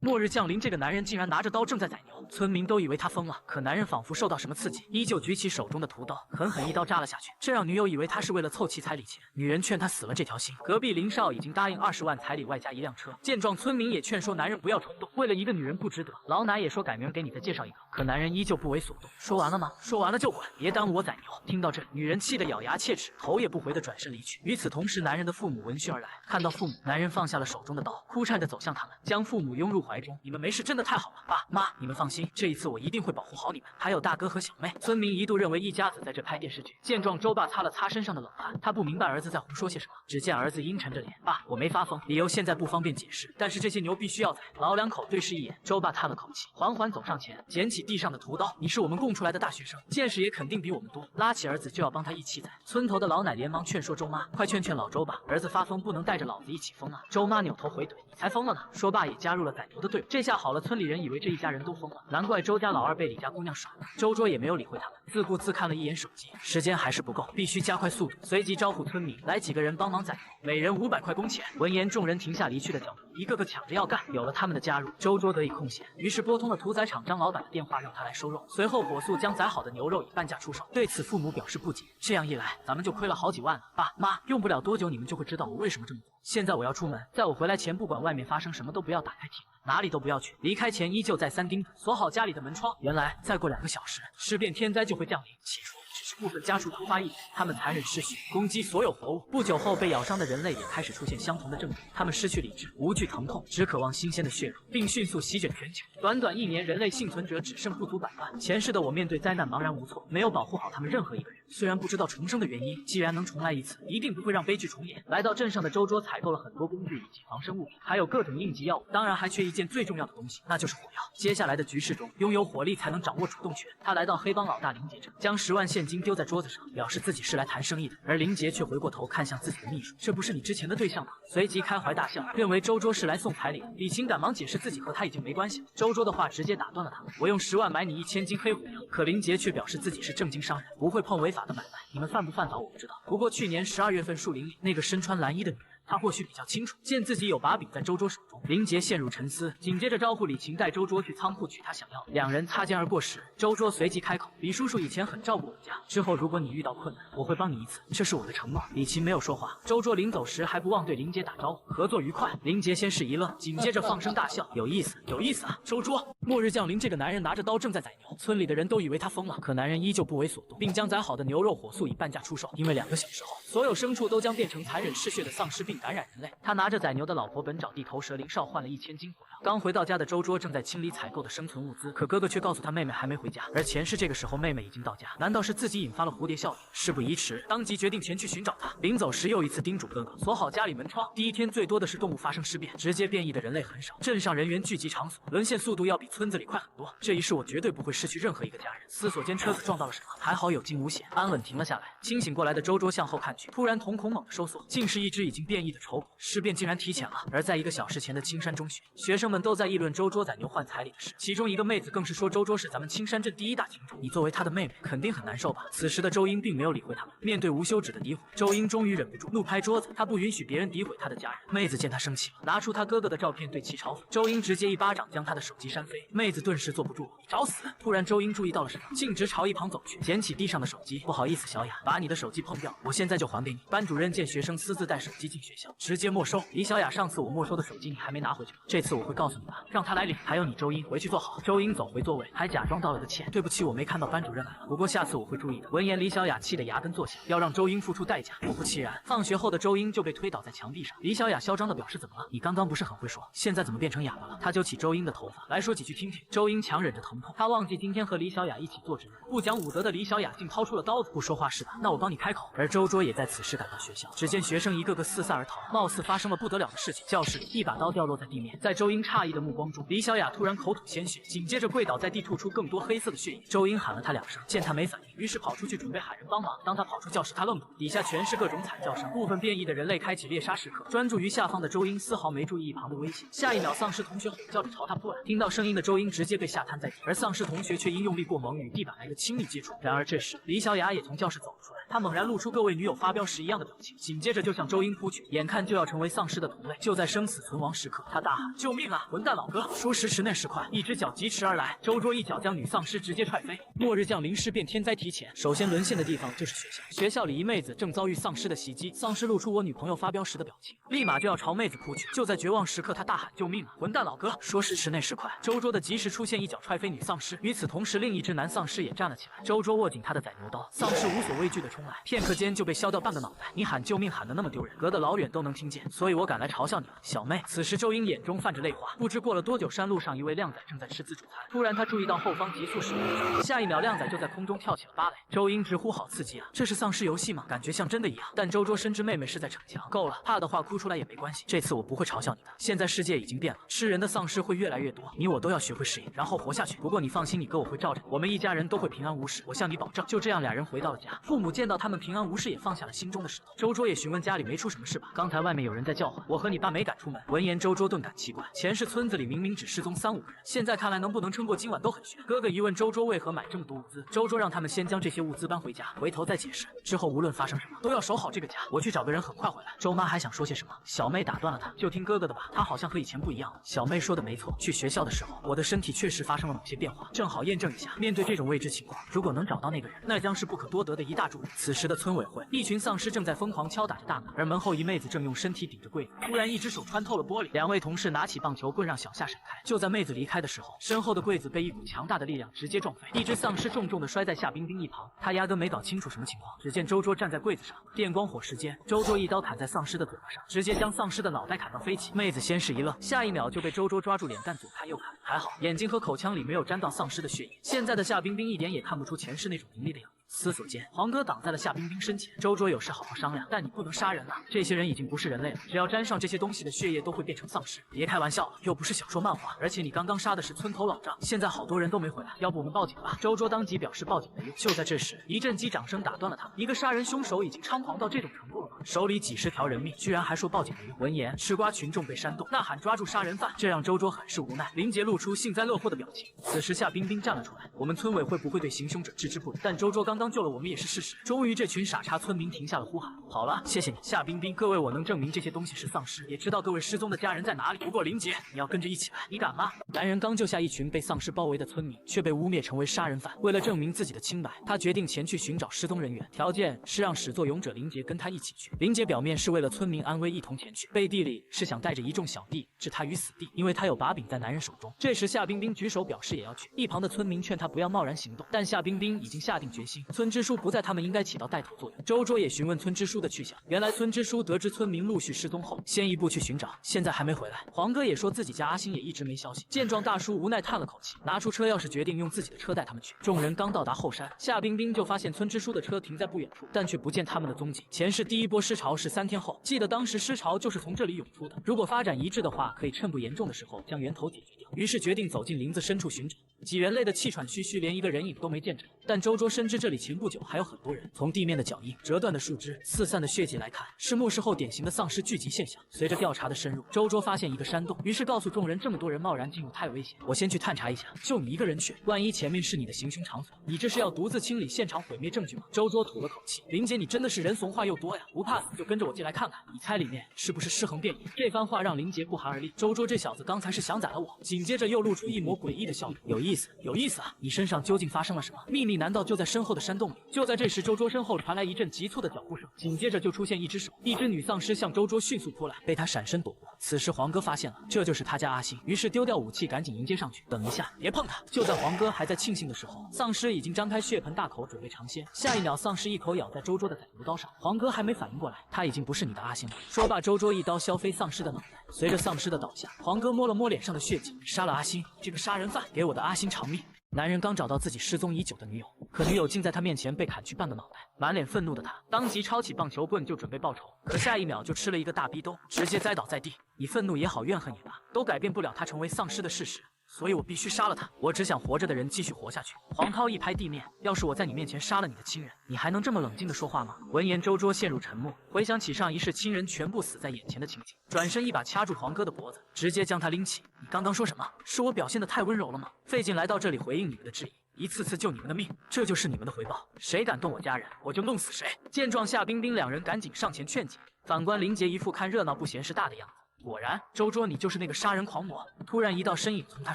末日降临，这个男人竟然拿着刀正在宰牛，村民都以为他疯了。可男人仿佛受到什么刺激，依旧举起手中的屠刀，狠狠一刀扎了下去。这让女友以为他是为了凑齐彩礼钱，女人劝他死了这条心。隔壁林少已经答应20万彩礼外加1辆车。见状，村民也劝说男人不要冲动，为了一个女人不值得。老奶也说改明给你再介绍一个，可男人依旧不为所动。说完了吗？说完了就滚，别耽误我宰牛。听到这，女人气得咬牙切齿，头也不回的转身离去。与此同时，男人的父母闻讯而来，看到父母，男人放下了手中的刀，哭颤着走向他们，将父母拥入怀中。你们没事，真的太好了，爸妈，你们放心，这一次我一定会保护好你们，还有大哥和小妹。村民一度认为一家子在这拍电视剧。见状，周爸擦了擦身上的冷汗，他不明白儿子在胡说些什么。只见儿子阴沉着脸，爸，我没发疯，理由现在不方便解释，但是这些牛必须要宰。老两口对视一眼，周爸叹了口气，缓缓走上前，捡起地上的屠刀。你是我们供出来的大学生，见识也肯定比我们多，拉起儿子就要帮他一起宰。村头的老奶连忙劝说周妈，快劝劝老周吧，儿子发疯不能带着老子一起疯啊。周妈扭头回怼，你才疯了呢。说罢也加入了宰牛的队伍。这下好了，村里人以为这一家人都疯了，难怪周家老二被李家姑娘耍了。周桌也没有理会他们，自顾自看了一眼手机，时间还是不够，必须加快速度。随即招呼村民来几个人帮忙宰牛，每人500块工钱。闻言，众人停下离去的脚步，一个个抢着要干。有了他们的加入，周桌得以空闲，于是拨通了屠宰场张老板的电话，让他来收肉。随后火速将宰好的牛肉以半价出售。对此，父母表示不解，这样一来，咱们就亏了好几万了。爸妈，用不了多久，你们就会知道我为什么这么做。现在我要出门，在我回来前，不管外面发生什么，都不要打开铁门，哪里都不要去。离开前，依旧再三叮嘱，锁好家里的门窗。原来，再过2个小时，尸变天灾就会降临。起初只是部分家畜突发异变，他们残忍嗜血，攻击所有活物。不久后，被咬伤的人类也开始出现相同的症状，他们失去理智，无惧疼痛，只渴望新鲜的血肉，并迅速席卷全球。短短1年，人类幸存者只剩不足100万。前世的我面对灾难茫然无措，没有保护好他们任何一个人。虽然不知道重生的原因，既然能重来一次，一定不会让悲剧重演。来到镇上的周桌采购了很多工具以及防身物品，还有各种应急药物，当然还缺一件最重要的东西，那就是火药。接下来的局势中，拥有火力才能掌握主动权。他来到黑帮老大林杰这，将10万现金丢在桌子上，表示自己是来谈生意的。而林杰却回过头看向自己的秘书，这不是你之前的对象吗？随即开怀大笑，认为周桌是来送彩礼的。李晴赶忙解释自己和他已经没关系了。周桌的话直接打断了他，我用10万买你1000斤黑火药。可林杰却表示自己是正经商人，不会碰违法的买卖。你们犯不犯法我不知道，不过去年12月份树林里那个身穿蓝衣的女人，他或许比较清楚。见自己有把柄在周桌手中，林杰陷入沉思，紧接着招呼李晴带周桌去仓库取他想要的。两人擦肩而过时，周桌随即开口：“李叔叔以前很照顾我们家，之后如果你遇到困难，我会帮你一次，这是我的承诺。”李晴没有说话，周桌临走时还不忘对林杰打招呼：“合作愉快。”林杰先是一愣，紧接着放声大笑：“有意思，有意思啊！”周桌，末日降临，这个男人拿着刀正在宰牛，村里的人都以为他疯了，可男人依旧不为所动，并将宰好的牛肉火速以半价出售。因为2个小时后，所有牲畜都将变成残忍嗜血的丧尸，并感染人类。他拿着宰牛的老婆本找地头蛇林少换了1000斤火药。刚回到家的周桌正在清理采购的生存物资，可哥哥却告诉他妹妹还没回家，而前世这个时候妹妹已经到家。难道是自己引发了蝴蝶效应？事不宜迟，当即决定前去寻找他。临走时又一次叮嘱哥哥锁好家里门窗。第一天最多的是动物发生尸变，直接变异的人类很少，镇上人员聚集场所，沦陷速度要比村子里快很多。这一世我绝对不会失去任何一个家人。思索间车子撞到了什么，还好有惊无险，安稳停了下来。清醒过来的周桌向后看去，突然瞳孔猛地收缩，竟是一只已经变异的丑狗。尸变竟然提前了。而在1个小时前的青山中学，学生们都在议论周桌宰牛换彩礼的事，其中一个妹子更是说周桌是咱们青山镇第1大情主，你作为她的妹妹肯定很难受吧。此时的周英并没有理会他们，面对无休止的诋毁，周英终于忍不住怒拍桌子，他不允许别人诋毁他的家人。妹子见他生气了，拿出他哥哥的照片对其嘲讽，周英直接一巴掌将他的手机扇飞，妹子顿时坐不住了，你找死！突然周英注意到了什么，径直朝一旁走去，捡起地上的手机，不好意思小雅，把你的手机碰掉，我现在就还给你。班主任见学生私自带手机进学校，直接没收。李小雅，上次我没收的手机你还没拿回去吗？这次我会告诉你的，让他来领。还有你周英，回去坐好。周英走回座位，还假装道了个歉，对不起，我没看到班主任来了，不过下次我会注意的。闻言，李小雅气得牙根作响，要让周英付出代价。果不其然，放学后的周英就被推倒在墙壁上。李小雅嚣张地表示：“怎么了？你刚刚不是很会说，现在怎么变成哑巴了？”他揪起周英的头发来说几句听听。周英强忍着疼痛，他忘记今天和李小雅一起做值日，不讲武德的李小雅竟掏出了刀子。不说话是吧？那我帮你开口。而周桌也在此时赶到学校，只见学生一个个四散而逃，貌似发生了不得了的事情。教室里一把刀掉落在地面，在周英诧异的目光中，李小雅突然口吐鲜血，紧接着跪倒在地，吐出更多黑色的血液。周英喊了他2声，见他没反应，于是跑出去准备喊人帮忙。当他跑出教室，他愣住，底下全是各种惨叫声。部分变异的人类开启猎杀时刻，专注于下方的周英丝毫没注意一旁的危险。下一秒，丧尸同学吼叫着朝他扑来。听到声音的周英直接被吓瘫在地，而丧尸同学却因用力过猛与地板来个亲密接触。然而这时李小雅也从教室走了出来，她猛然露出各位女友发飙时一样的表情，紧接着就向周英扑去，眼看就要成为丧尸的同类。就在生死存亡时刻，她大喊：“救命啊！混蛋老哥！”说时迟那时快，一只脚疾驰而来，周桌一脚将女丧尸直接踹飞。末日降临事变天灾提前，首先沦陷的地方就是学校。学校里一妹子正遭遇丧尸的袭击，丧尸露出我女朋友发飙时的表情，立马就要朝妹子扑去。就在绝望时刻，她大喊：“救命啊！混蛋老哥！”说时迟那时快，周桌的及时出现，一脚踹飞女丧尸。与此同时，另一只男丧尸也站了起来，周桌握紧他的宰牛刀，丧尸无所畏惧的冲来，片刻间就被削掉半个脑袋。你喊救命喊得那么丢人，隔得老远都能听见，所以我敢来嘲笑你了，小妹。此时周英眼中泛着泪花，不知过了多久，山路上一位靓仔正在吃自助餐，突然他注意到后方急速驶来，下一秒靓仔就在空中跳起了芭蕾。周英直呼好刺激啊，这是丧尸游戏吗？感觉像真的一样。但周桌深知妹妹是在逞强，够了，怕的话哭出来也没关系，这次我不会嘲笑你的。现在世界已经变了，吃人的丧尸会越来越多，你我都要学会适应，然后活下去。不过你放心，你哥我会罩着你，我们一家人都会平安无事，我向你保证。就这样，俩人回到了家，父母见到他们平安无事，也放下了心中的石头。周桌也询问家里没出什么事吧？刚才外面有人在叫唤，我和你爸没敢出门。闻言，周桌顿感奇怪，前世村子里明明只失踪3、5个人，现在看来能不能撑过今晚都很悬。哥哥一问周桌为何买这么多物资，周桌让他们先将这些物资搬回家，回头再解释。之后无论发生什么，都要守好这个家。我去找个人，很快回来。周妈还想说些什么，小妹打断了她，就听哥哥的吧，他好像和以前不一样了。小妹说的没错，去学校的时候，我的身体确实发生了某些变化，正好验证一下。面对这种未知情况，如果能找到那个人，那将是不可多得的一大助力。此时的村委会，一群丧尸正在疯狂敲打着大门，而门后一妹子正用身体顶着柜子，突然一只手穿透了玻璃，两位同事拿起棒球棍让小夏闪开。就在妹子离开的时候，身后的柜子被一股强大的力量直接撞飞，一只丧尸重重的摔在夏冰冰一旁，她压根没搞清楚什么情况。只见周桌站在柜子上，电光火石间，周桌一刀砍在丧尸的嘴巴上，直接将丧尸的脑袋砍到飞起。妹子先是一愣，下一秒就被周桌抓住脸蛋，左看右看，还好眼睛和口腔里没有沾到丧尸的血液。现在的夏冰冰一点也看不出前世那种凌厉的样子。思索间，黄哥挡在了夏冰冰身前。周桌有事好好商量，但你不能杀人啊！这些人已经不是人类了，只要沾上这些东西的血液都会变成丧尸。别开玩笑了，又不是小说漫画，而且你刚刚杀的是村头老丈，现在好多人都没回来，要不我们报警吧？周桌当即表示报警没用。就在这时，一阵击掌声打断了他们。一个杀人凶手已经猖狂到这种程度了吗？手里几十条人命，居然还说报警没用。闻言，吃瓜群众被煽动，呐喊抓住杀人犯，这让周桌很是无奈。林杰露出幸灾乐祸的表情。此时夏冰冰站了出来，我们村委会不会对行凶者置之不理，但周桌刚刚救了我们也是事实。终于，这群傻叉村民停下了呼喊。好了，谢谢你，夏冰冰。各位，我能证明这些东西是丧尸，也知道各位失踪的家人在哪里。不过林杰，你要跟着一起来，你敢吗？男人刚救下一群被丧尸包围的村民，却被污蔑成为杀人犯。为了证明自己的清白，他决定前去寻找失踪人员，条件是让始作俑者林杰跟他一起去。林杰表面是为了村民安危一同前去，背地里是想带着一众小弟置他于死地，因为他有把柄在男人手中。这时夏冰冰举手表示也要去，一旁的村民劝他不要贸然行动，但夏冰冰已经下定决心，村支书不在，他们应该起到带头作用。周桌也询问村支书的去向，原来村支书得知村民陆续失踪后，先一步去寻找，现在还没回来。黄哥也说自己家阿星也一直没消息。见状，大叔无奈叹了口气，拿出车钥匙，决定用自己的车带他们去。众人刚到达后山，夏冰冰就发现村支书的车停在不远处，但却不见他们的踪迹。前世第一波尸潮是3天后，记得当时尸潮就是从这里涌出的，如果发展一致的话，可以趁不严重的时候将源头解决掉。于是决定走进林子深处寻找。几人累得气喘吁吁，连一个人影都没见着。但周桌深知这里前不久还有很多人。从地面的脚印、折断的树枝、四散的血迹来看，是末世后典型的丧尸聚集现象。随着调查的深入，周桌发现一个山洞，于是告诉众人，这么多人贸然进入太危险，我先去探查一下。就你一个人去，万一前面是你的行凶场所，你这是要独自清理现场毁灭证据吗？周桌吐了口气，林姐，你真的是人怂话又多呀，不怕死就跟着我进来看看，你猜里面是不是尸横遍野？这番话让林杰不寒而栗。周桌这小子刚才是想宰了我，紧接着又露出一抹诡异的笑容。有意思，有意思啊！你身上究竟发生了什么？秘密难道就在身后的山洞里？就在这时，周桌身后传来一阵急促的脚步声，紧接着就出现一只手，一只女丧尸向周桌迅速扑来，被他闪身躲过。此时黄哥发现了，这就是他家阿星，于是丢掉武器，赶紧迎接上去。等一下，别碰他！就在黄哥还在庆幸的时候，丧尸已经张开血盆大口准备尝鲜。下一秒，丧尸一口咬在周桌的宰牛刀上。黄哥还没反应过来，他已经不是你的阿星了。说罢，周桌一刀削飞丧尸的脑袋。随着丧尸的倒下，黄哥摸了摸脸上的血迹，杀了阿星，这个杀人犯，给我的阿星偿命！男人刚找到自己失踪已久的女友，可女友竟在他面前被砍去半个脑袋，满脸愤怒的他当即抄起棒球棍就准备报仇，可下一秒就吃了一个大逼兜，直接栽倒在地。你愤怒也好，怨恨也罢，都改变不了他成为丧尸的事实。所以我必须杀了他。我只想活着的人继续活下去。黄涛一拍地面，要是我在你面前杀了你的亲人，你还能这么冷静地说话吗？闻言，周桌陷入沉默，回想起上一世亲人全部死在眼前的情景，转身一把掐住黄哥的脖子，直接将他拎起。你刚刚说什么？是我表现得太温柔了吗？费劲来到这里回应你们的质疑，一次次救你们的命，这就是你们的回报。谁敢动我家人，我就弄死谁。见状，夏冰冰两人赶紧上前劝解。反观林杰一副看热闹不嫌事大的样子。果然，周桌你就是那个杀人狂魔。突然一道身影从他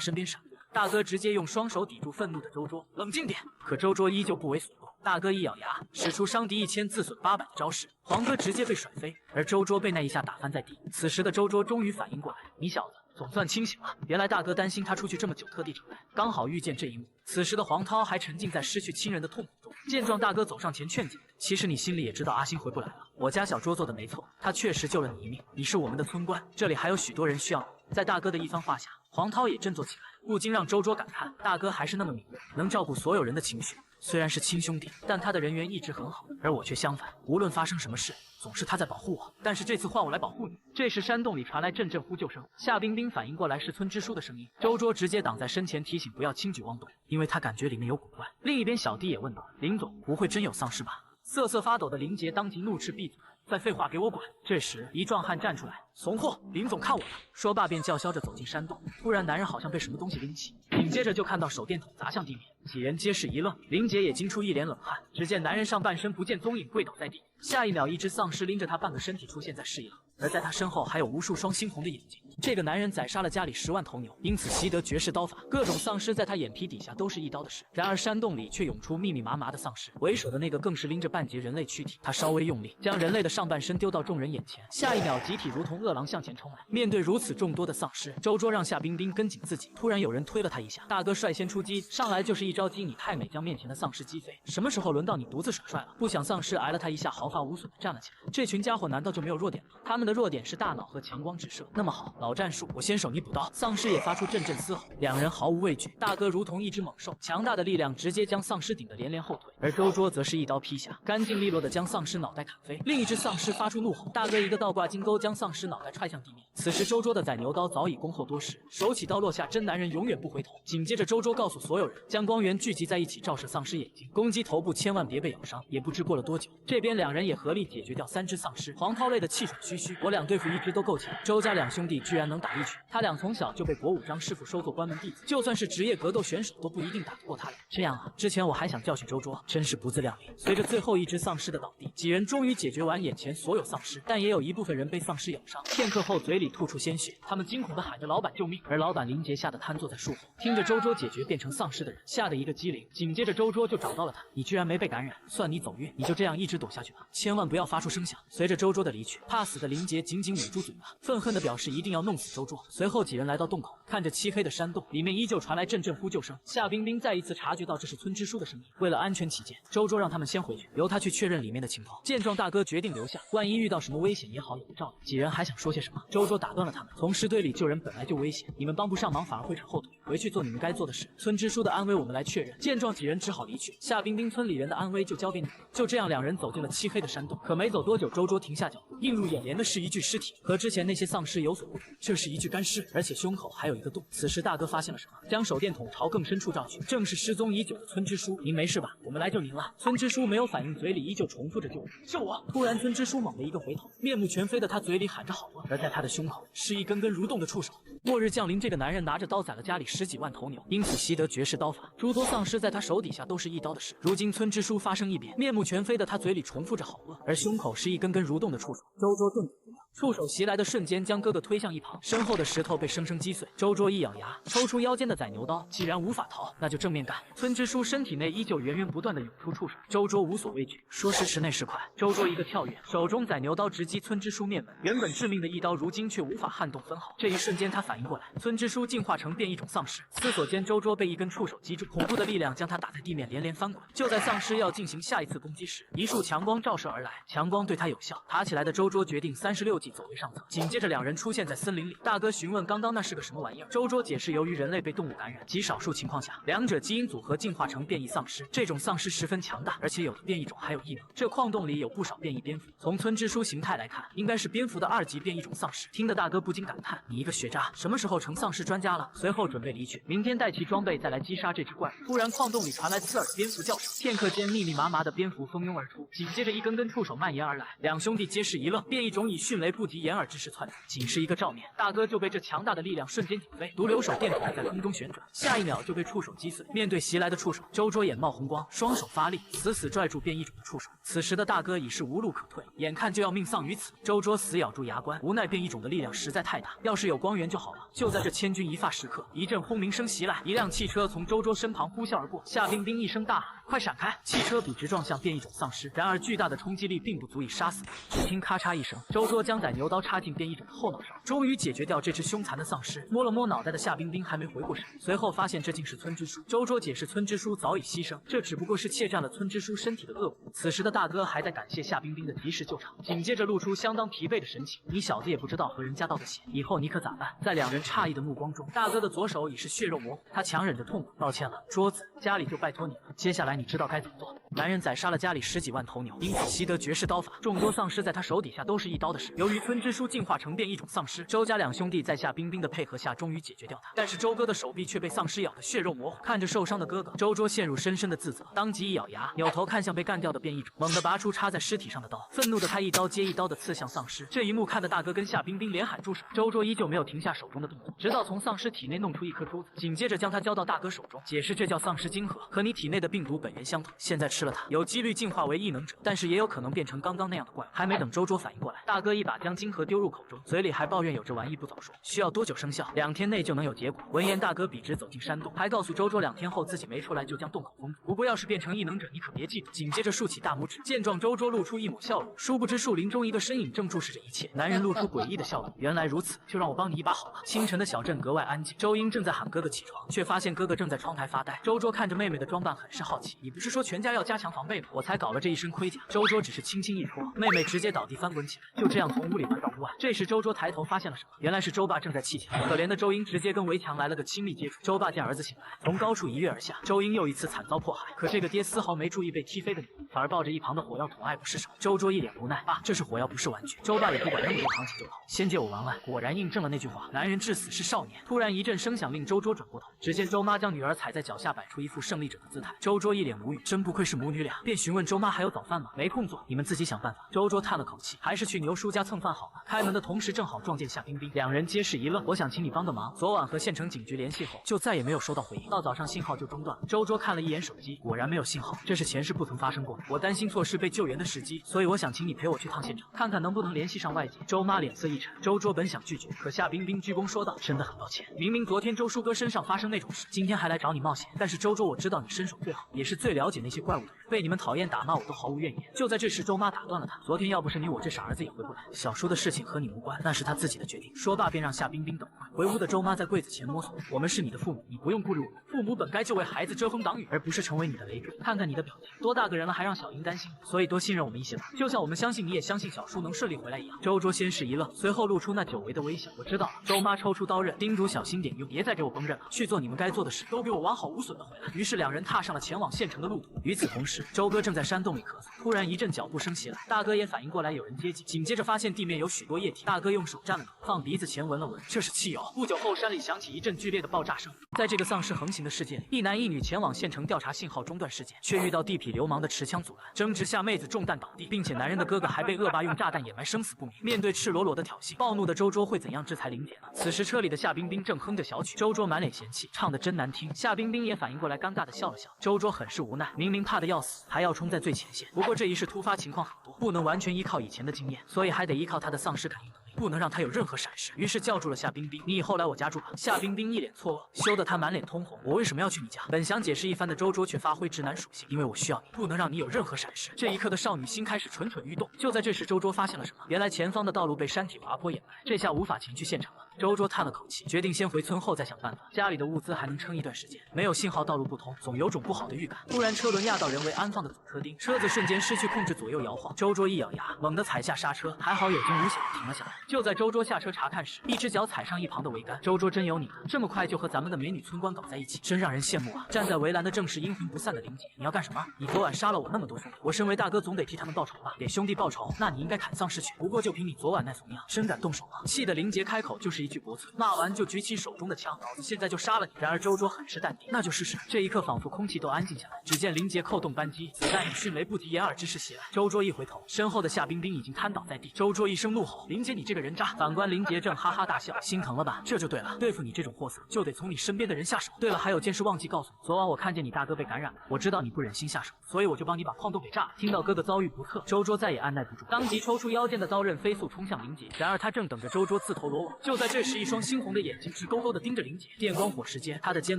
身边闪过，大哥直接用双手抵住愤怒的周桌，冷静点。可周桌依旧不为所动。大哥一咬牙，使出伤敌1000自损800的招式，黄哥直接被甩飞，而周桌被那一下打翻在地。此时的周桌终于反应过来，你小子总算清醒了。原来大哥担心他出去这么久，特地找来，刚好遇见这一幕。此时的黄涛还沉浸在失去亲人的痛苦中。见状，大哥走上前劝解：其实你心里也知道阿星回不来了，我家小桌做的没错，他确实救了你一命，你是我们的村官，这里还有许多人需要你。在大哥的一番话下，黄涛也振作起来，不禁让周桌感叹：大哥还是那么敏锐，能照顾所有人的情绪。虽然是亲兄弟，但他的人缘一直很好，而我却相反，无论发生什么事，总是他在保护我。但是这次换我来保护你。这时山洞里传来阵阵呼救声，夏冰冰反应过来是村支书的声音，周桌直接挡在身前，提醒不要轻举妄动，因为他感觉里面有古怪。另一边小弟也问道：林总，不会真有丧尸吧？瑟瑟发抖的林杰当即怒斥闭嘴，再废话给我滚！这时一壮汉站出来，怂货，林总看我的。说罢便叫嚣着走进山洞。突然男人好像被什么东西拎起，紧接着就看到手电筒砸向地面，几人皆是一愣，林杰也惊出一脸冷汗。只见男人上半身不见踪影，跪倒在地，下一秒一只丧尸拎着他半个身体出现在视野里，而在他身后还有无数双猩红的眼睛。这个男人宰杀了家里10万头牛，因此习得绝世刀法，各种丧尸在他眼皮底下都是一刀的事。然而山洞里却涌出密密麻麻的丧尸，为首的那个更是拎着半截人类躯体，他稍微用力，将人类的上半身丢到众人眼前，下一秒集体如同饿狼向前冲来。面对如此众多的丧尸，周桌让夏冰冰跟紧自己。突然有人推了他一下，大哥率先出击，上来就是一招击你太美，将面前的丧尸击飞。什么时候轮到你独自耍帅了？不想丧尸挨了他一下，毫发无损的站了起来。这群家伙难道就没有弱点吗？他们的弱点是大脑和强光直射。那么好，老战术，我先手你补刀。丧尸也发出阵阵嘶吼，两人毫无畏惧。大哥如同一只猛兽，强大的力量直接将丧尸顶得连连后退，而周桌则是一刀劈下，干净利落的将丧尸脑袋砍飞。另一只丧尸发出怒吼，大哥一个倒挂金钩将丧尸脑袋踹向地面。此时周桌的宰牛刀早已恭候多时，手起刀落下，真男人永远不回头。紧接着周桌告诉所有人，将光源聚集在一起，照射丧尸眼睛，攻击头部，千万别被咬伤。也不知过了多久，这边两人也合力解决掉3只丧尸。黄涛累得气喘吁吁，我俩对付1只都够呛，周家两兄弟居然能打1群。他俩从小就被国武张师傅收做关门弟子，就算是职业格斗选手都不一定打得过他俩。这样啊，之前我还想教训周桌，真是不自量力。随着最后1只丧尸的倒地，几人终于解决完眼前所有丧尸，但也有一部分人被丧尸咬伤，片刻后嘴里吐出鲜血，他们惊恐地喊着老板救命。而老板林杰吓得瘫坐在树后，听着周桌解决变成丧尸的人，吓得一个机灵。紧接着周桌就找到了他，你居然没被感染，算你走运，你就这样一直躲下去吧，千万不要发出声响。随着周桌的离去，怕死的林杰紧紧捂住嘴巴，愤恨地表示一定要弄死周桌。随后几人来到洞口，看着漆黑的山洞，里面依旧传来阵阵呼救声。夏冰冰再一次察觉到这是村支书的声音，为了安全起见，周桌让他们先回去，由他去确认里面的情况。见状，大哥决定留下，万一遇到什么危险也好有个照应。几人还想说些什么，周桌打断了他们，从尸堆里救人本来就危险，你们帮不上忙反而会扯后腿，回去做你们该做的事，村支书的安危我们来确认。见状，几人只好离去，夏冰冰村里人的安危就交给你们。就这样，两人走进了漆黑的山洞，可没走多久，周桌停下脚步，映入眼帘的是一具尸体，和之前那些丧尸有所不同，这是一具干尸，而且胸口还有一个洞。此时大哥发现了什么，将手电筒朝更深处照去，正是失踪已久的村支书。您没事吧？我们来救您了。村支书没有反应，嘴里依旧重复着救我，救我。突然村支书猛地一个回头，面目全非的他嘴里喊着好了，而在他的胸口是一根根蠕动的触手。末日降临，这个男人拿着刀宰了家里10几万头牛，因此习得绝世刀法，诸多丧尸在他手底下都是一刀的事。如今村支书发生异变，面目全非的他嘴里重复着好饿，而胸口是一根根蠕动的触手。周桌顿足不妙，触手袭来的瞬间将哥哥推向一旁，身后的石头被生生击碎。周桌一咬牙，抽出腰间的宰牛刀，既然无法逃，那就正面干。村支书身体内依旧源源不断的涌出触手，周桌无所畏惧，说时迟那时快，周桌一个跳跃，手中宰牛刀直击村支书面门，原本致命的一刀，如今却无法撼动分毫。这一瞬间他反应过来，村支书进化成变异种丧尸，思索间周桌被一根触手击住，恐怖的力量将他打在地面连连翻滚。就在丧尸要进行下一次攻击时，一束强光照射而来，强光对他有效，爬起来的周桌决定36计走为上策。紧接着两人出现在森林里，大哥询问刚刚那是个什么玩意儿，周卓解释由于人类被动物感染，极少数情况下，两者基因组合进化成变异丧尸。这种丧尸十分强大，而且有的变异种还有异能。这矿洞里有不少变异蝙蝠，从村支书形态来看，应该是蝙蝠的2级变异种丧尸。听得大哥不禁感叹：你一个学渣，什么时候成丧尸专家了？随后准备离去，明天带齐装备再来击杀这只怪物。突然矿洞里传来刺耳的蝙蝠叫声，片刻间密密麻麻的蝙蝠蜂拥而出，紧接着一根根触手蔓延而来。两兄弟皆是一愣，变异种以迅雷不及掩耳之势窜来，仅是一个照面，大哥就被这强大的力量瞬间顶飞，独留手电筒在空中旋转，下一秒就被触手击碎。面对袭来的触手，周卓眼冒红光，双手发力，死死拽住变异种的触手。此时的大哥已是无路可退，眼看就要命丧于此。周卓死咬住牙关，无奈变异种的力量实在太大，要是有光源就好了。就在这千钧一发时刻，一阵轰鸣声袭来，一辆汽车从周卓身旁呼啸而过。夏冰冰一声大喊：“快闪开！”汽车笔直撞向变异种丧尸，然而巨大的冲击力并不足以杀死他。只听咔嚓一声，周卓将宰牛刀插进变异种的后脑勺，终于解决掉这只凶残的丧尸。摸了摸脑袋的夏冰冰还没回过神，随后发现这竟是村支书。周卓解释，村支书早已牺牲，这只不过是窃占了村支书身体的恶骨。此时的大哥还在感谢夏冰冰的及时救场，紧接着露出相当疲惫的神情：“你小子也不知道和人家道个谢，以后你可咋办？”在两人诧异的目光中，大哥的左手已是血肉模糊，他强忍着痛苦：“抱歉了，桌子，家里就拜托你了，接下来你知道该怎么做。”男人宰杀了家里10几万头牛，因此习得绝世刀法，众多丧尸在他手底下都是一刀的事。由于村支书进化成变异种丧尸，周家两兄弟在夏冰冰的配合下终于解决掉他，但是周哥的手臂却被丧尸咬得血肉模糊。看着受伤的哥哥，周卓陷入深深的自责，当即一咬牙，扭头看向被干掉的变异种，猛地拔出插在尸体上的刀，愤怒的他一刀接一刀的刺向丧尸。这一幕看得大哥跟夏冰冰连喊住手，周卓依旧没有停下手中的动作，直到从丧尸体内弄出一颗珠子，紧接着将它交到大哥手中，解释这叫丧尸晶核，和你体内的病毒本源相同，现在吃了它，有几率进化为异能者，但是也有可能变成刚刚那样的怪物。还没等周卓反应过来，大哥一把将晶核丢入口中，嘴里还抱怨有这玩意不早说，需要多久生效？2天内就能有结果。闻言，大哥笔直走进山洞，还告诉周卓2天后自己没出来就将洞口封住，不过要是变成异能者，你可别嫉妒。紧接着竖起大拇指，见状周卓露出一抹笑容，殊不知树林中一个身影正注视着一切。男人露出诡异的笑容，原来如此，就让我帮你一把好了。清晨的小镇格外安静，周英正在喊哥哥起床，却发现哥哥正在窗台发呆。周卓看着妹妹的装扮很是好奇，你不是说全家要加强防备吗？我才搞了这一身盔甲。周卓只是轻轻一戳，妹妹直接倒地翻滚起来，就这样从屋里玩到屋外。这时周卓抬头发现了什么，原来是周爸正在气墙，可怜的周英直接跟围墙来了个亲密接触。周爸见儿子醒来，从高处一跃而下，周英又一次惨遭迫害。可这个爹丝毫没注意被踢飞的女儿，反而抱着一旁的火药桶爱不释手。周卓一脸无奈，爸，这是火药不是玩具。周爸也不管那么多，扛起就掏，先借我玩玩。果然印证了那句话，男人至死是少年。突然一阵声响令周卓转过头，只见周妈将女儿踩在脚下，摆出一副胜利者的姿态。周卓一脸无语，真不愧是母女俩，便询问周妈还有早饭吗？没空做，你们自己想办法。周卓叹了口气，还是去牛叔家蹭饭好了。开门的同时正好撞见夏冰冰，两人皆是一愣。我想请你帮个忙，昨晚和县城警局联系后，就再也没有收到回应，到早上信号就中断了。周卓看了一眼手机，果然没有信号，这是前世不曾发生过的。我担心错失被救援的时机，所以我想请你陪我去趟现场，看看能不能联系上外界。周妈脸色一沉，周卓本想拒绝，可夏冰冰鞠躬说道：“真的很抱歉，明明昨天周叔哥身上发生那种事，今天还来找你冒险。但是周卓，我知道你身手最好，也是最了解那些怪物的人，被你们讨厌打骂我都毫无怨言。”就在这时，周妈打断了他：“昨天要不是你，我这傻儿子也回不来。小叔的事情和你无关，那是他自己的决定。”说罢便让夏冰冰等会。回屋的周妈在柜子前摸索：“我们是你的父母，你不用顾虑我们。父母本该就为孩子遮风挡雨，而不是成为你的累赘。看看你的表情，多大个人了还让小英担心，所以多信任我们一些吧，就像我们相信你也相信小叔能顺利回来一样。”周卓先是一愣，随后露出那久违的微笑：“我知道了。”周妈抽出刀刃，叮嘱小心点用，别再给我崩刃了，去做你们该做的事，都给我完好无损的回来。于是两人踏上了前往县城的路途。与此同时，周哥正在山洞里咳嗽，突然一阵脚步声袭来，大哥也反应过来有人接近，紧接着发现地面有许多液体，大哥用手沾了口，放鼻子前闻了闻，这是汽油。不久后，山里响起一阵剧烈的爆炸声。在这个丧尸横行的世界里，一男一女前往县城调查信号中断事件，却遇到地痞流氓的持枪阻拦，争执下妹子中弹倒地，并且男人的哥哥还被恶霸用炸弹掩埋，生死不明。面对赤裸裸的挑衅，暴怒的周卓会怎样制裁玲姐呢？此时车里的夏冰冰正哼着小曲，周卓满脸嫌弃，唱的真难听。夏冰冰也反应过来，尴尬的笑了笑。周卓很是无奈，明明怕得要死，还要冲在最前线。不过这一世突发情况很多，不能完全依靠以前的经验，所以还得依靠他的丧尸感应能力，不能让他有任何闪失。于是叫住了夏冰冰：“你以后来我家住吧。”夏冰冰一脸错愕，羞得他满脸通红：“我为什么要去你家？”本想解释一番的周卓却发挥直男属性：“因为我需要你，不能让你有任何闪失。”这一刻的少女心开始蠢蠢欲动。就在这时，周卓发现了什么，原来前方的道路被山体滑坡掩埋，这下无法前去现场了。周卓叹了口气，决定先回村后再想办法。家里的物资还能撑一段时间，没有信号，道路不通，总有种不好的预感。突然，车轮压到人为安放的左车钉，车子瞬间失去控制，左右摇晃。周卓一咬牙，猛地踩下刹车，还好有惊无险地停了下来。就在周卓下车查看时，一只脚踩上一旁的桅杆。周卓真有你的，这么快就和咱们的美女村官搞在一起，真让人羡慕啊！站在围栏的正是阴魂不散的林姐，你要干什么？你昨晚杀了我那么多兄弟，我身为大哥总得替他们报仇吧？给兄弟报仇，那你应该砍丧尸去。不过就凭你昨晚那怂样，真敢动手吗？气得林杰开口就是一句国粹，骂完就举起手中的枪，老子现在就杀了你！然而周卓很是淡定，那就试试。这一刻仿佛空气都安静下来，只见林杰扣动扳机，子弹以迅雷不及掩耳之势袭来。周卓一回头，身后的夏冰冰已经瘫倒在地。周卓一声怒吼：“林杰，你这个人渣！”反观林杰正哈哈大笑，心疼了吧？这就对了，对付你这种货色，就得从你身边的人下手。对了，还有件事忘记告诉你，昨晚我看见你大哥被感染了，我知道你不忍心下手，所以我就帮你把矿洞给炸了。听到哥哥遭遇不测，周卓再也按耐不住，当即抽出腰间的刀刃，飞速冲向林杰。然而他正等着周卓自投罗网，就在这时，一双猩红的眼睛直勾勾地盯着林杰，电光火石间，他的肩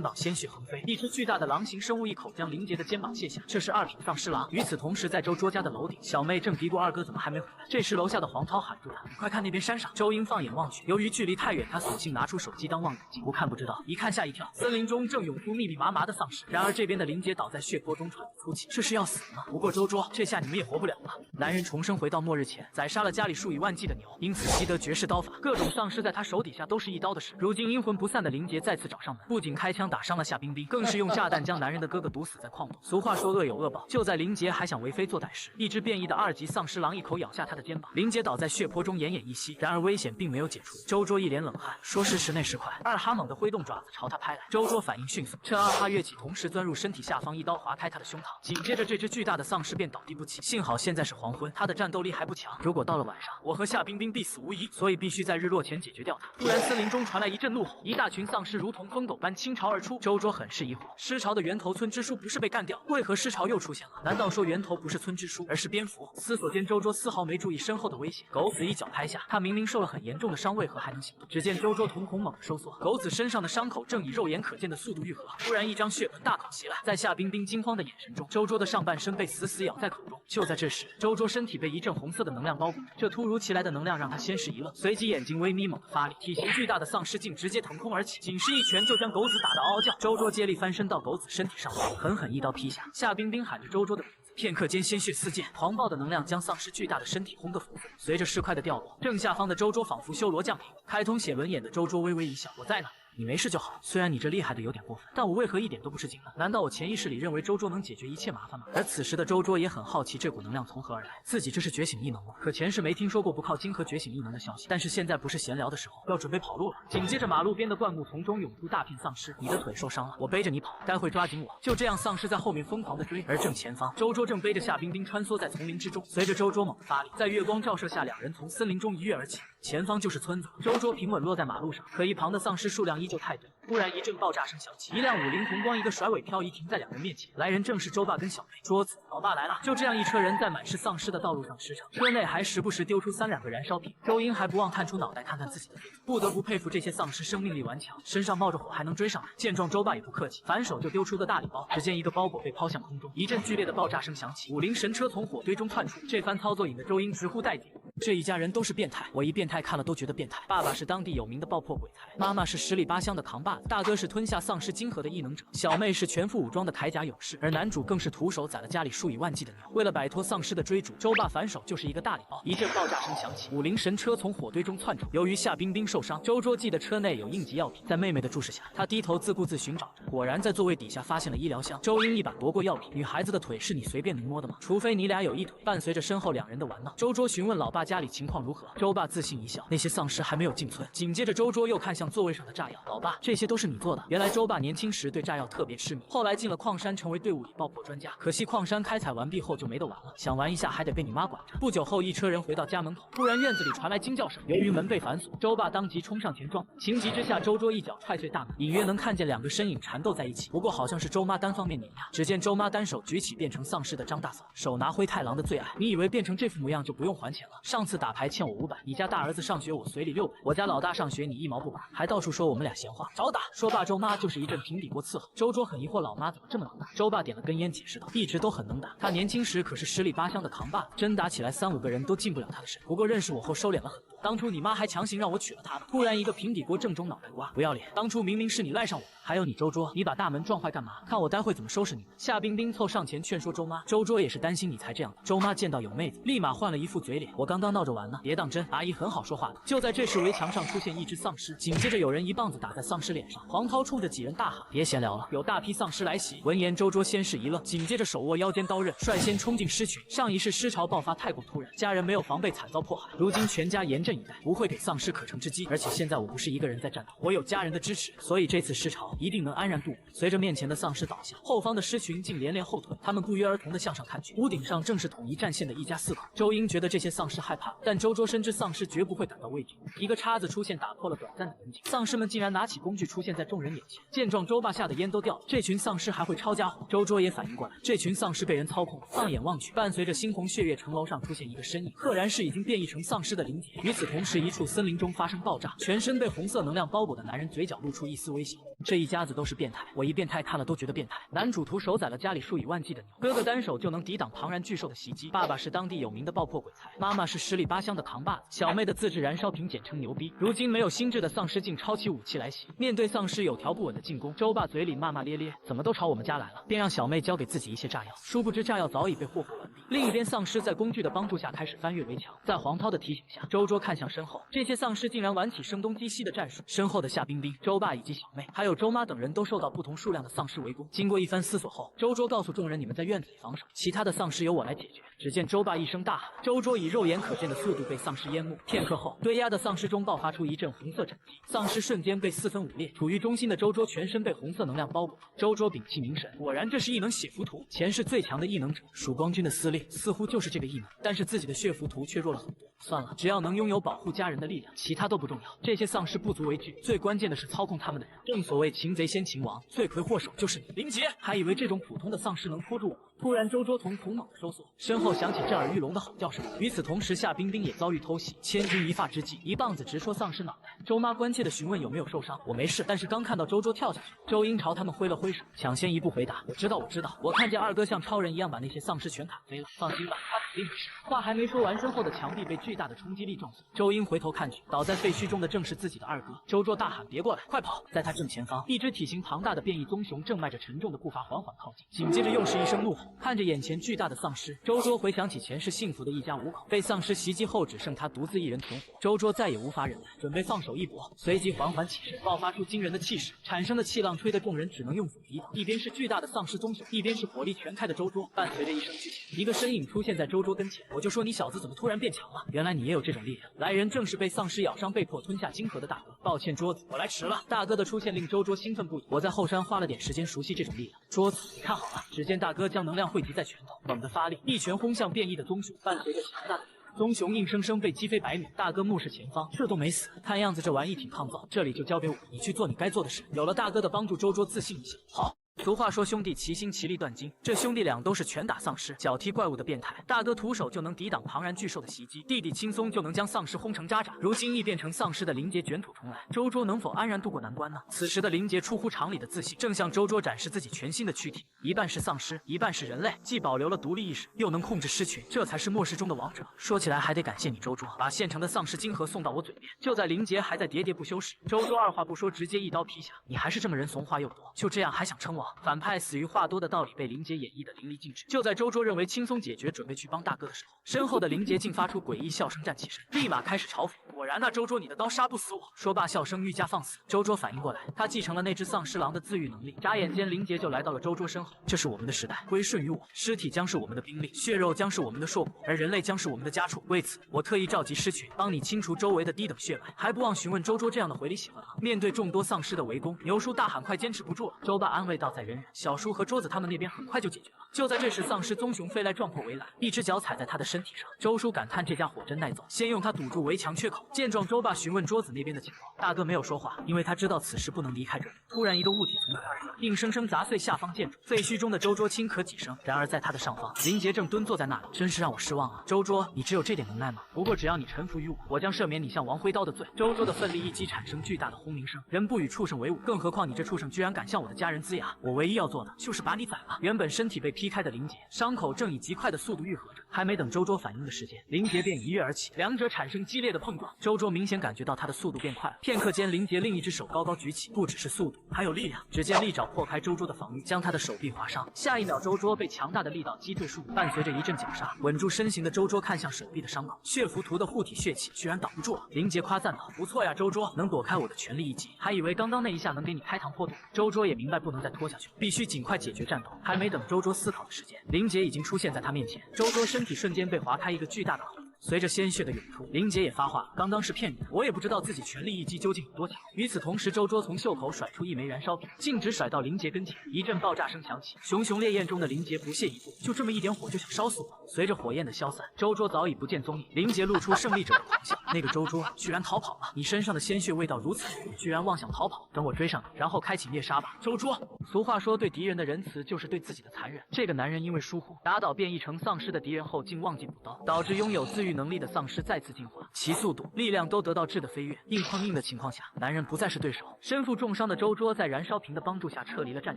膀鲜血横飞，一只巨大的狼形生物一口将林杰的肩膀卸下。这是2品丧尸狼。与此同时，在周卓家的楼顶，小妹正嘀咕二哥怎么还没回来。这时楼下的黄涛喊住他：“你快看那边山上！”周英放眼望去，由于距离太远，他索性拿出手机当望远镜，不看不知道，一看吓一跳。森林中正涌出密密麻麻的丧尸，然而这边的林杰倒在血泊中喘着粗气，这是要死吗？不过周卓，这下你们也活不了了。男人重生回到末日前，宰杀了家里数以万计的牛，因此习得绝世刀法，各种丧尸在他手底下都是一刀的事。如今阴魂不散的林杰再次找上门，不仅开枪打伤了夏冰冰，更是用炸弹将男人的哥哥毒死在矿洞。俗话说恶有恶报，就在林杰还想为非作歹时，一只变异的2级丧尸狼一口咬下他的肩膀，林杰倒在血泊中奄奄一息。然而危险并没有解除，周卓一脸冷汗，说时迟那时快，二哈猛地挥动爪子朝他拍来。周卓反应迅速，趁二哈跃起，同时钻入身体下方，一刀划开他的胸膛。紧接着，这只巨大的丧尸便倒地不起。幸好现在是黄昏，他的战斗力还不强，如果到了晚上，我和夏冰冰必死无疑，所以必须在日落前解决掉他。突然，森林中传来一阵怒吼，一大群丧尸如同疯狗般倾巢而出。周卓很是疑惑，尸潮的源头村支书不是被干掉，为何尸潮又出现了？难道说源头不是村支书，而是蝙蝠？思索间，周卓丝毫没注意身后的危险，狗子一脚拍下，他明明受了很严重的伤，为何还能行动？只见周卓瞳孔猛地收缩，狗子身上的伤口正以肉眼可见的速度愈合。突然，一张血盆大口袭来，在夏冰冰惊慌的眼神中，周卓的上半身被死死咬在口中。就在这时，周卓身体被一阵红色的能量包裹，这突如其来的能量让他先是一愣，随即眼睛微眯，猛地发力，体型巨大的丧尸竟直接腾空而起，仅是一拳就将狗子打得嗷嗷叫。周卓接力翻身到狗子身体上方，狠狠一刀劈下。夏冰冰喊着周卓的名字，片刻间鲜血四溅，狂暴的能量将丧尸巨大的身体轰得粉碎。随着尸块的掉落，正下方的周卓仿佛修罗降临，开通写轮眼的周卓微微一笑：“我在呢。”你没事就好，虽然你这厉害的有点过分，但我为何一点都不吃惊呢？难道我潜意识里认为周卓能解决一切麻烦吗？而此时的周卓也很好奇这股能量从何而来，自己这是觉醒异能吗？可前世没听说过不靠金和觉醒异能的消息，但是现在不是闲聊的时候，要准备跑路了。紧接着马路边的灌木丛中涌出大片丧尸，你的腿受伤了，我背着你跑，待会抓紧我。就这样，丧尸在后面疯狂的追，而正前方，周卓正背着夏冰冰穿梭在丛林之中。随着周卓猛地发力，在月光照射下，两人从森林中一跃而起，前方就是村子。周卓平稳落在马路上，可一旁的丧尸数量依旧太多。突然一阵爆炸声响起，一辆50红光一个甩尾漂移停在两人面前，来人正是周爸跟小妹。桌子，老爸来了！就这样，一车人在满是丧尸的道路上驰骋，车内还时不时丢出3、2个燃烧瓶。周英还不忘探出脑袋看看自己的队伍，不得不佩服这些丧尸生命力顽强，身上冒着火还能追上来。见状，周爸也不客气，反手就丢出个大礼包。只见一个包裹被抛向空中，一阵剧烈的爆炸声响起，50神车从火堆中窜出。这番操作引得周英直呼带劲。这一家人都是变态，我一变态看了都觉得变态。爸爸是当地有名的爆破鬼才，妈妈是10里8乡的扛把子，大哥是吞下丧尸金河的异能者，小妹是全副武装的铠甲勇士，而男主更是徒手宰了家里数以万计的牛。为了摆脱丧尸的追逐，周爸反手就是一个大礼包。一阵爆炸声响起，50神车从火堆中窜出。由于夏冰冰受伤，周卓记得车内有应急药品，在妹妹的注视下，他低头自顾自寻找着，果然在座位底下发现了医疗箱。周英一把夺过药品，女孩子的腿是你随便能摸的吗？除非你俩有一腿。伴随着身后两人的玩闹，周卓询问老爸家里情况如何。周爸自信一笑，那些丧尸还没有进村。紧接着周卓又看向座位上的炸药，老爸，这些都是你做的。原来周爸年轻时对炸药特别痴迷，后来进了矿山，成为队伍里爆破专家。可惜矿山开采完毕后就没得玩了，想玩一下还得被你妈管着。不久后，一车人回到家门口，突然院子里传来惊叫声。由于门被反锁，周爸当即冲上前撞门，情急之下，周卓一脚踹碎大门，隐约能看见2个身影缠斗在一起。不过好像是周妈单方面碾压。只见周妈单手举起变成丧尸的张大嫂，手拿灰太狼的最爱。你以为变成这副模样就不用还钱了？上次打牌欠我500，你家大儿子上学我随礼600，我家老大上学你1毛不拔，还到处说我们俩闲话，找打！说罢，周妈就是一阵平底锅伺候。周卓很疑惑，老妈怎么这么能打？周爸点了根烟，解释道：一直都很能打，他年轻时可是10里8乡的扛把子，真打起来3、5个人都进不了他的身。不过认识我后收敛了很多。当初你妈还强行让我娶了她呢。突然一个平底锅正中脑袋瓜，不要脸！当初明明是你赖上我的。还有你周桌，你把大门撞坏干嘛？看我待会怎么收拾你们！夏冰冰凑上前劝说周妈，周桌也是担心你才这样的。周妈见到有妹子，立马换了一副嘴脸，我刚刚闹着玩呢，别当真，阿姨很好说话的。就在这时，围墙上出现一只丧尸，紧接着有人一棒子打在丧尸脸上，黄涛冲着几人大喊：“别闲聊了，有大批丧尸来袭！”闻言，周桌先是一愣，紧接着手握腰间刀刃，率先冲进尸群。上一世尸潮爆发太过突然，家人没有防备，惨遭迫害。如今全家严阵以待，不会给丧尸可乘之机。而且现在我不是一个人在战斗，我有家人的支持，所以这次尸潮一定能安然度过。随着面前的丧尸倒下，后方的尸群竟连连后退，他们不约而同地向上看去，屋顶上正是统一战线的一家4口。周英觉得这些丧尸害怕，但周桌深知丧尸绝不会感到畏惧。一个叉子出现，打破了短暂的宁静。丧尸们竟然拿起工具出现在众人眼前。见状，周爸吓得烟都掉了。这群丧尸还会抄家伙？周桌也反应过来，这群丧尸被人操控。放眼望去，伴随着猩红血月城楼上出现一个身影，赫然是已经变异成丧尸的林杰。与此同时，一处森林中发生爆炸，全身被红色能量包裹的男人嘴角露出一丝微笑。这一家子都是变态，我一变态看了都觉得变态。男主图手宰了家里数以万计的牛，哥哥单手就能抵挡庞然巨兽的袭击，爸爸是当地有名的爆破鬼才，妈妈是十里八乡的扛把子，小妹的自制燃烧瓶简称牛逼。如今没有心智的丧尸竟抄起武器来袭，面对丧尸有条不紊的进攻，周爸嘴里骂骂咧咧，怎么都朝我们家来了，便让小妹交给自己一些炸药。殊不知炸药早已被霍霍完毕。另一边，丧尸在工具的帮助下开始翻越围墙，在黄涛的提醒下，周桌看向身后，这些丧尸竟然玩起声东击西的战术。身后的夏冰冰、周爸以及小妹，还有周妈等人都受到不同数量的丧尸围攻。经过一番思索后，周桌告诉众人：“你们在院子里防守，其他的丧尸由我来解决。”只见周爸一声大喊，周桌以肉眼可见的速度被丧尸淹没。片刻后，堆压的丧尸中爆发出一阵红色斩击，丧尸瞬间被4分5裂。处于中心的周桌全身被红色能量包裹。周桌屏气凝神，果然这是异能血符图，前世最强的异能者曙光君的撕裂似乎就是这个异能，但是自己的血符图却弱了很多。算了，只要能拥有保护家人的力量，其他都不重要。这些丧尸不足为惧，最关键的是操控他们的人。正所谓擒贼先擒王，罪魁祸首就是你。林杰还以为这种普通的丧尸能拖住我，突然周桌瞳孔猛地收缩，身后响起震耳欲聋的吼叫声。与此同时，夏冰冰也遭遇偷袭，千钧一发之际，一棒子直戳丧尸脑袋。周妈关切地询问有没有受伤，我没事，但是刚看到周桌跳下去。周英朝他们挥了挥手，抢先一步回答：我知道，我看见二哥像超人一样把那些丧尸全砍飞了，放心吧，他肯定没事。话还没说完，身后的墙壁被巨大的冲击力撞碎。周英回头看去，倒在废墟中的正是自己的二哥。周桌大喊：别过来，快跑！在他正前方，一只体型庞大的变异棕熊正迈着沉重的步伐缓缓靠近，紧接着又是一声怒吼。看着眼前巨大的丧尸，周桌回想起前世幸福的一家5口，被丧尸袭击后只剩他独自一人存活。周桌再也无法忍耐，准备放手一搏，随即缓缓起身，爆发出惊人的气势，产生的气浪吹得众人只能用斧抵挡。一边是巨大的丧尸棕熊，一边是火力全开的周桌。伴随着一声巨响，一个身影出现在周桌跟前。我就说你小子怎么突然变强了？原来你也有这种力量。来人正是被丧尸咬伤被迫吞下金河的大哥。抱歉桌子，我来迟了。大哥的出现令周桌兴奋不已。我在后山花了点时间熟悉这种力量。桌子，你看好了。只见大哥将能量汇集在拳头，猛地发力，一拳轰向变异的棕熊，伴随着强大的棕熊硬生生被击飞100米。大哥目视前方，这都没死，看样子这玩意挺抗造。这里就交给我，你去做你该做的事。有了大哥的帮助，周桌自信一些。好。俗话说兄弟齐心其利断金，这兄弟俩都是拳打丧尸、脚踢怪物的变态。大哥徒手就能抵挡庞然巨兽的袭击，弟弟轻松就能将丧尸轰成渣渣。如今亦变成丧尸的林杰卷土重来，周桌能否安然度过难关呢？此时的林杰出乎常理的自信，正向周桌展示自己全新的躯体，一半是丧尸，一半是人类，既保留了独立意识，又能控制尸群，这才是末世中的王者。说起来还得感谢你周桌，把现成的丧尸金河送到我嘴边。就在林杰还在喋喋不休时，周桌二话不说，直接一刀劈下。你还是这么人怂话又多，就这样还想称王？反派死于话多的道理被林杰演绎的淋漓尽致。就在周桌认为轻松解决，准备去帮大哥的时候，身后的林杰竟发出诡异笑声，站起身，立马开始嘲讽：果然那周桌，你的刀杀不死我。说罢，笑声愈加放肆。周桌反应过来，他继承了那只丧尸狼的自愈能力。眨眼间，林杰就来到了周桌身后。这是我们的时代，归顺于我，尸体将是我们的兵力，血肉将是我们的硕果，而人类将是我们的家畜。为此，我特意召集尸群，帮你清除周围的低等血脉，还不忘询问周桌这样的回礼喜欢吗？面对众多丧尸的围攻，牛叔大喊：快坚持不住了！周爸安慰道：再忍忍，小叔和桌子他们那边很快就解决了。就在这时，丧尸棕熊飞来撞破围栏，一只脚踩在他的身体上。周叔感叹这家伙真耐揍，先用它堵住围墙缺口。见状，周爸询问桌子那边的情况，大哥没有说话，因为他知道此时不能离开这里。突然，一个物体从他而降，硬生生砸碎下方建筑。废墟中的周桌轻咳几声，然而在他的上方，林杰正蹲坐在那里。真是让我失望啊！周桌，你只有这点能耐吗？不过只要你臣服于我，我将赦免你向王挥刀的罪。周桌的奋力一击产生巨大的轰鸣声，人不与畜生为伍，更何况你这畜生居然敢向我的家人龇牙！我唯一要做的就是把你宰了。原本身体被劈开的林杰，伤口正以极快的速度愈合着，还没等周桌反应的时间，林杰便一跃而起，两者产生激烈的碰撞。周桌明显感觉到他的速度变快了，片刻间，林杰另一只手高高举起，不只是速度，还有力量。只见利爪破开周桌的防御，将他的手臂划伤。下一秒，周桌被强大的力道击退数米，伴随着一阵绞杀，稳住身形的周桌看向手臂的伤口，血符图的护体血气居然挡不住了。林杰夸赞道：“不错呀，周桌，能躲开我的全力一击，还以为刚刚那一下能给你开膛破肚。”周桌也明白不能再拖下去，必须尽快解决战斗。还没等周桌思考的时间，林杰已经出现在他面前。周桌身体瞬间被划开一个巨大的口。随着鲜血的涌出，林杰也发话：“刚刚是骗你的，我也不知道自己全力一击究竟有多强。”与此同时，周桌从袖口甩出一枚燃烧瓶，径直甩到林杰跟前。一阵爆炸声响起，熊熊烈焰中的林杰不屑一顾：“就这么一点火就想烧死我？”随着火焰的消散，周桌早已不见踪影。林杰露出胜利者的狂笑：“那个周桌居然逃跑了！你身上的鲜血味道如此浓郁，居然妄想逃跑！等我追上你，然后开启灭杀吧，周桌！”俗话说，对敌人的仁慈就是对自己的残忍。这个男人因为疏忽，打倒变异成丧尸的敌人后，竟忘记补刀，导致拥有自愈能力的丧尸再次进化，其速度、力量都得到质的飞跃。硬碰硬的情况下，男人不再是对手。身负重伤的周桌在燃烧瓶的帮助下撤离了战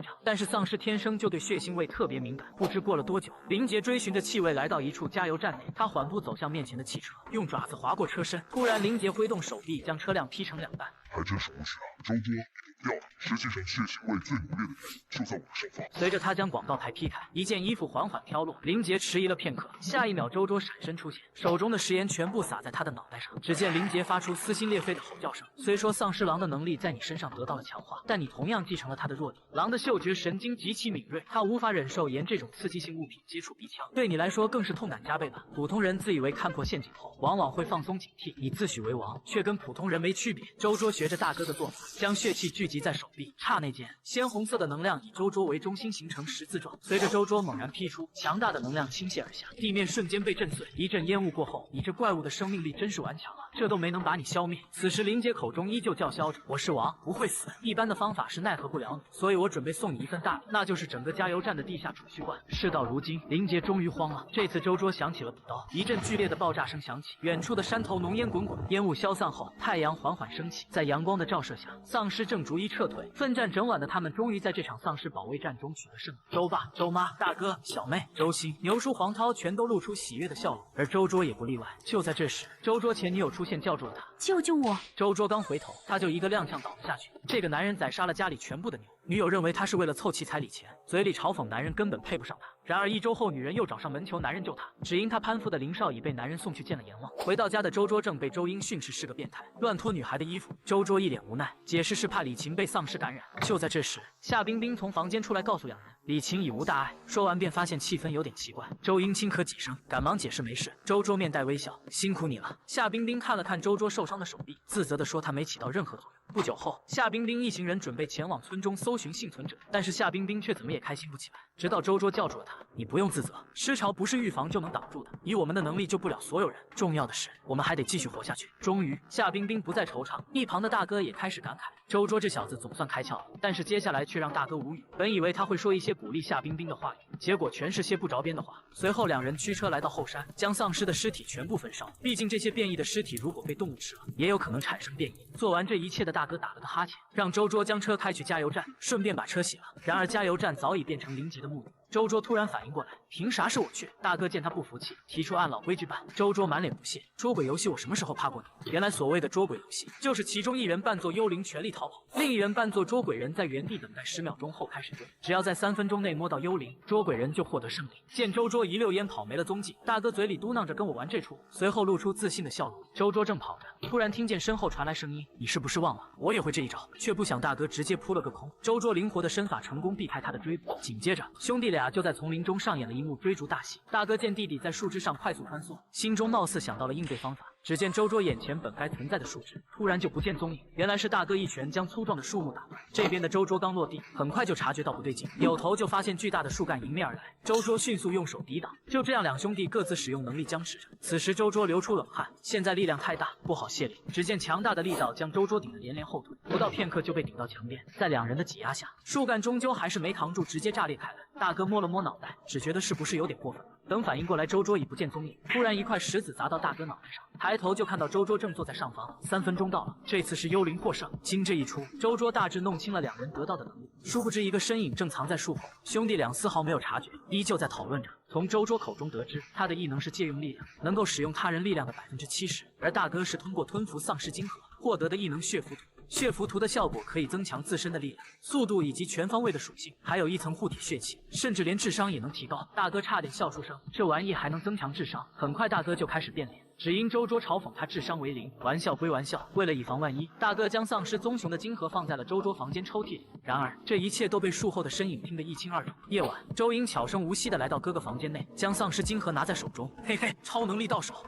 场。但是丧尸天生就对血腥味特别敏感。不知过了多久，林杰追寻着气味来到一处加油站内，他缓步走向面前的汽车，用爪子划过车身。突然，林杰挥动手臂将车辆劈成两半。还真是无趣啊，周桌，你不要了。实际上，血腥味最浓烈的人就在我的上方。随着他将广告牌劈开，一件衣服缓缓飘落。林杰迟疑了片刻，下一秒，周桌闪身出现，手中的食盐全部洒在他的脑袋上。只见林杰发出撕心裂肺的吼叫声。虽说丧尸狼的能力在你身上得到了强化，但你同样继承了他的弱点。狼的嗅觉神经极其敏锐，他无法忍受沿这种刺激性物品接触鼻腔，对你来说更是痛感加倍吧。普通人自以为看破陷阱后，往往会放松警惕，你自诩为王，却跟普通人没区别。周桌学着大哥的做法，将血气聚集在手臂，刹那间，鲜红色的能量以周桌为中心形成十字状。随着周桌猛然劈出，强大的能量倾泻而下，地面瞬间被震碎。一阵烟雾过后，你这怪物的生命力真是顽强啊，这都没能把你消灭。此时林杰口中依旧叫嚣着：“我是王，不会死。一般的方法是奈何不了你，所以我准备送你一份大礼，那就是整个加油站的地下储蓄罐。”事到如今，林杰终于慌了。这次周桌想起了补刀，一阵剧烈的爆炸声响起，远处的山头浓烟滚滚，烟雾消散后，太阳缓缓升起，在阳光的照射下，丧尸正逐一撤退。奋战整晚的他们，终于在这场丧尸保卫战中取得胜利。周爸、周妈、大哥、小妹、周星、牛叔、黄涛全都露出喜悦的笑容，而周桌也不例外。就在这时，周桌前女友出现，叫住了他：“救救我！”周桌刚回头，他就一个踉跄倒了下去。这个男人宰杀了家里全部的牛，女友认为他是为了凑齐彩礼钱，嘴里嘲讽男人根本配不上他。然而1周后，女人又找上门求男人救她，只因她攀附的林少已被男人送去见了阎王。回到家的周桌正被周英训斥是个变态，乱脱女孩的衣服。周桌一脸无奈，解释是怕李晴被丧尸感染。就在这时，夏冰冰从房间出来告诉两人，李晴已无大碍。说完便发现气氛有点奇怪。周英轻咳几声，赶忙解释没事。周桌面带微笑，辛苦你了。夏冰冰看了看周桌受伤的手臂，自责地说他没起到任何作用。不久后，夏冰冰一行人准备前往村中搜寻幸存者，但是夏冰冰却怎么也开心不起来。直到周桌叫住了他：“你不用自责，尸潮不是预防就能挡住的，以我们的能力救不了所有人，重要的是我们还得继续活下去。”终于，夏冰冰不再惆怅，一旁的大哥也开始感慨：周桌这小子总算开窍了。但是接下来却让大哥无语。本以为他会说一些鼓励夏冰冰的话语，结果全是些不着边的话。随后两人驱车来到后山，将丧尸的尸体全部焚烧。毕竟这些变异的尸体如果被动物吃了，也有可能产生变异。做完这一切的大哥打了个哈欠，让周桌将车开去加油站，顺便把车洗了。然而加油站早已变成林杰的墓地。周桌突然反应过来，凭啥是我去？大哥见他不服气，提出按老规矩办。周桌满脸不屑，捉鬼游戏我什么时候怕过你？原来所谓的捉鬼游戏，就是其中一人扮作幽灵全力逃跑，另一人扮作捉鬼人在原地等待10秒钟后开始追，只要在3分钟内摸到幽灵，捉鬼人就获得胜利。见周桌一溜烟跑没了踪迹，大哥嘴里嘟囔着跟我玩这出，随后露出自信的笑容。周桌正跑着，突然听见身后传来声音：“你是不是忘了我也会这一招？”却不想大哥直接扑了个空。周桌灵活的身法成功避开他的追捕，紧接着兄弟俩就在丛林中上演了一幕追逐大戏。大哥见弟弟在树枝上快速穿梭，心中貌似想到了应对方法。只见周桌眼前本该存在的树枝突然就不见踪影，原来是大哥一拳将粗壮的树木打断。这边的周桌刚落地，很快就察觉到不对劲，扭头就发现巨大的树干迎面而来。周桌迅速用手抵挡，就这样两兄弟各自使用能力僵持着。此时周桌流出冷汗，现在力量太大，不好卸力。只见强大的力道将周桌顶得连连后退，不到片刻就被顶到墙边。在两人的挤压下，树干终究还是没扛住，直接炸裂开来。大哥摸了摸脑袋，只觉得是不是有点过分了。等反应过来，周桌已不见踪影。突然，一块石子砸到大哥脑袋上，抬头就看到周桌正坐在上方。3分钟到了，这次是幽灵获胜。经这一出，周桌大致弄清了两人得到的能力。殊不知，一个身影正藏在树后，兄弟俩丝毫没有察觉，依旧在讨论着。从周桌口中得知，他的异能是借用力量，能够使用他人力量的70%，而大哥是通过吞服丧尸晶核获得的异能血符图。血符图的效果可以增强自身的力量、速度以及全方位的属性，还有一层护体血气，甚至连智商也能提高。大哥差点笑出声，这玩意还能增强智商。很快，大哥就开始变脸，只因周桌嘲讽他智商为0。玩笑归玩笑，为了以防万一，大哥将丧尸棕熊的晶核放在了周桌房间抽屉里。然而，这一切都被术后的身影听得一清二楚。夜晚，周英悄声无息地来到哥哥房间内，将丧尸晶核拿在手中，嘿嘿，超能力到手。